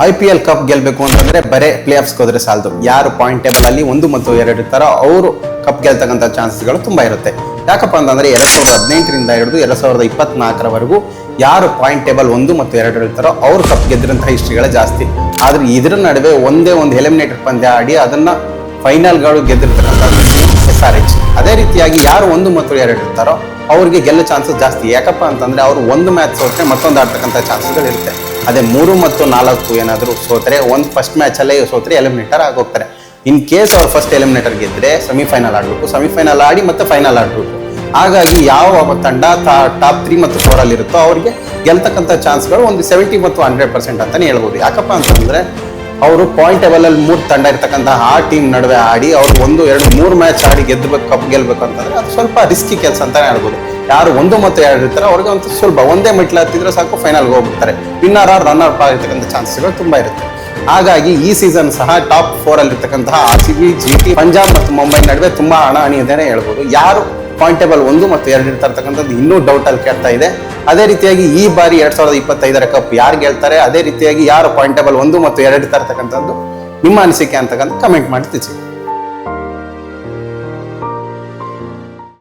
IPL cup ಗೆಲ್ಬೇಕು ಅಂತಂದ್ರೆ ಬರೇ ಪ್ಲೇ ಆಫ್ಸ್ಗೆ ಹೋದ್ರೆ ಸಾಲದು. ಯಾರು ಪಾಯಿಂಟ್ ಟೇಬಲ್ ಅಲ್ಲಿ 1 ಮತ್ತು 2 ಇರ್ತಾರೋ ಅವರು ಕಪ್ ಗೆಲ್ತಕ್ಕಂಥ ಚಾನ್ಸಸ್ಗಳು ತುಂಬಾ ಇರುತ್ತೆ. ಯಾಕಪ್ಪ ಅಂತಂದ್ರೆ 2018ರಿಂದ ಹಿಡಿದು 2024ರವರೆಗೂ ಯಾರು ಪಾಯಿಂಟ್ ಟೇಬಲ್ 1 ಮತ್ತು 2 ಇರ್ತಾರೋ ಅವ್ರು ಕಪ್ ಗೆದ್ದಿರಂತಹ ಹಿಸ್ಟ್ರಿಗಳೇ ಜಾಸ್ತಿ. ಆದ್ರೆ ಇದರ ನಡುವೆ ಒಂದೇ ಒಂದು ಎಲಿಮಿನೇಟರ್ ಪಂದ್ಯ ಆಡಿ ಅದನ್ನ ಫೈನಲ್ಗಳು ಗೆದ್ದಿರ್ತಕ್ಕಂಥ SRH. ಅದೇ ರೀತಿಯಾಗಿ ಯಾರು 1 ಮತ್ತು 2 ಇರ್ತಾರೋ ಅವ್ರಿಗೆ ಗೆಲ್ಲೋ ಚಾನ್ಸಸ್ ಜಾಸ್ತಿ. ಯಾಕಪ್ಪ ಅಂತಂದ್ರೆ ಅವರು ಒಂದು ಮ್ಯಾಚ್ ಸೋತ್ರೆ ಮತ್ತೊಂದು ಆಡ್ತಕ್ಕಂಥ ಚಾನ್ಸಸ್ಗಳು ಇರುತ್ತೆ. ಅದೇ 3 ಮತ್ತು 4 ಏನಾದರೂ ಸೋತ್ರೆ ಫಸ್ಟ್ ಮ್ಯಾಚ್ ಅಲ್ಲೇ ಸೋತ್ರೆ ಎಲಿಮಿನೇಟರ್ ಆಗೋಗ್ತಾರೆ. ಇನ್ ಕೇಸ್ ಅವ್ರು ಫಸ್ಟ್ ಎಲಿಮಿನೇಟರ್ ಗೆದ್ರೆ ಸೆಮಿಫೈನಲ್ ಆಡಬೇಕು, ಸೆಮಿಫೈನಲ್ ಆಡಿ ಮತ್ತೆ ಫೈನಲ್ ಆಡಬೇಕು. ಹಾಗಾಗಿ ಯಾವ ತಂಡ ಟಾಪ್ 3 ಮತ್ತು 4 ಅಲ್ಲಿ ಇರುತ್ತೋ ಅವ್ರಿಗೆ ಗೆಲ್ತಕ್ಕಂಥ ಚಾನ್ಸ್ಗಳು ಒಂದು 70 ಮತ್ತು 100% ಅಂತಾನೆ ಹೇಳ್ಬೋದು. ಯಾಕಪ್ಪ ಅಂತಂದ್ರೆ ಅವರು ಪಾಯಿಂಟ್ ಟೇಬಲ್ ಅಲ್ಲಿ 3 ತಂಡ ಇರ್ತಕ್ಕಂಥ ಆ ಟೀಮ್ ನಡುವೆ ಆಡಿ ಅವ್ರು 1, 2, 3 ಮ್ಯಾಚ್ ಆಡಿ ಗೆದ್ದಬೇಕು, ಕಪ್ ಗೆಲ್ಬೇಕು ಅಂತಂದ್ರೆ ಅದು ಸ್ವಲ್ಪ ರಿಸ್ಕಿ ಕೆಲಸ ಅಂತಾನೆ ಹೇಳ್ಬೋದು. ಯಾರು 1 ಮತ್ತು 2 ಇರ್ತಾರೆ ಅವ್ರಿಗೆ ಒಂದು ಸ್ವಲ್ಪ ಒಂದೇ ಮೆಟ್ಲು ಹತ್ತಿದ್ರೆ ಸಾಕು ಫೈನಲ್ಗೆ ಹೋಗ್ಬಿಡ್ತಾರೆ. ವಿನ್ನರ್ ಆರ್ ರನ್ನರ್ ಆಗಿರ್ತಕ್ಕಂಥ ಚಾನ್ಸ್ಗಳು ತುಂಬಾ ಇರುತ್ತೆ. ಹಾಗಾಗಿ ಈ ಸೀಸನ್ ಸಹ ಟಾಪ್ 4 ಅಲ್ಲಿ ಇರ್ತಕ್ಕಂತಹ RCB, GT, ಪಂಜಾಬ್ ಮತ್ತು ಮುಂಬೈ ನಡುವೆ ತುಂಬಾ ಹಣಾಹಣಿ ಅಂತಾನೆ ಹೇಳ್ಬೋದು. ಯಾರು ಪಾಯಿಂಟ್ ಟೇಬಲ್ 1 ಮತ್ತು 2 ಇರ್ತಕ್ಕಂಥದ್ದು ಇನ್ನೂ ಡೌಟ್ ಅಲ್ಲಿ ಕೇಳ್ತಾ ಇದೆ. ಅದೇ ರೀತಿಯಾಗಿ ಈ ಬಾರಿ 2025ರ ಕಪ್ ಯಾರು ಗೆಲ್ತಾರೆ, ಅದೇ ರೀತಿಯಾಗಿ ಯಾರು ಪಾಯಿಂಟ್ ಟೇಬಲ್ 1 ಮತ್ತು 2 ಇರ್ತಕ್ಕಂಥದ್ದು ನಿಮ್ಮ ಅನಿಸಿಕೆ ಅಂತಕ್ಕಂಥ ಕಮೆಂಟ್ ಮಾಡಿ ತಿಳಿಸಿ.